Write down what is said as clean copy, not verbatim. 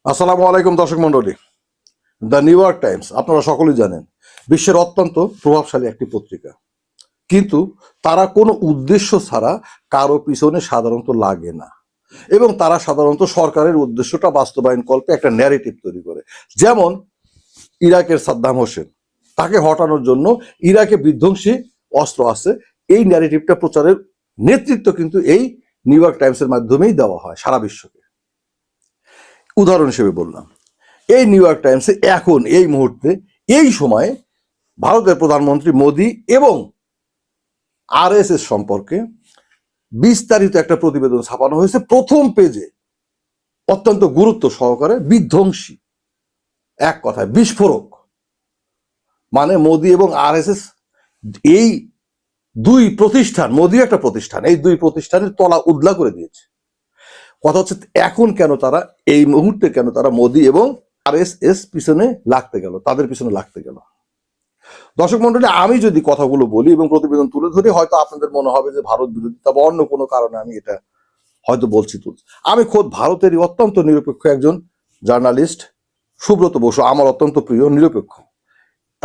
আসসালামু আলাইকুম দর্শক মন্ডলী। দ্য নিউ ইয়র্ক টাইমস আপনারা সকলেই জানেন বিশ্বের অত্যন্ত প্রভাবশালী একটি পত্রিকা, কিন্তু তারা কোনো উদ্দেশ্য ছাড়া কারো পিছনে সাধারণত লাগে না এবং তারা সাধারণত সরকারের উদ্দেশ্যটা বাস্তবায়ন কল্পে একটা ন্যারেটিভ তৈরি করে। যেমন ইরাকের সাদ্দাম হোসেন, তাকে হটানোর জন্য ইরাকে বিধ্বংসী অস্ত্র আছে, এই ন্যারেটিভটা প্রচারের নেতৃত্ব কিন্তু এই নিউ ইয়র্ক টাইমসের মাধ্যমেই দেওয়া হয় সারা বিশ্বকে। উদাহরণ হিসেবে বললাম, এই নিউ ইয়র্ক টাইমসে এখন এই মুহূর্তে এই সময়ে ভারতের প্রধানমন্ত্রী মোদী এবং আরএসএস সম্পর্কে বিস্তারিত একটা প্রতিবেদন ছাপানো হয়েছে। প্রথম পেজে অত্যন্ত গুরুত্ব সহকারে বিধ্বংসী, এক কথায় বিস্ফোরক, মানে মোদী এবং আরএসএস এই দুই প্রতিষ্ঠান, মোদী একটা প্রতিষ্ঠান, এই দুই প্রতিষ্ঠানের তলা উদলা করে দিয়েছে। কথা হচ্ছে এখন কেন তারা এই মুহূর্তে কেন তারা মোদী এবং আরএসএস পিছনে লাগতে গেল, তাদের পিছনে লাগতে গেল। দর্শক মন্ডলী, আমি যদি কথাগুলো বলি এবং প্রতিবেদন তুলে ধরি, হয়তো আপনাদের মনে হবে যে ভারত বিরোধিতা বা অন্য কোনো কারণে আমি এটা হয়তো বলছি। আমি খোদ ভারতেরই অত্যন্ত নিরপেক্ষ একজন জার্নালিস্ট, সুব্রত বসু, আমার অত্যন্ত প্রিয় নিরপেক্ষ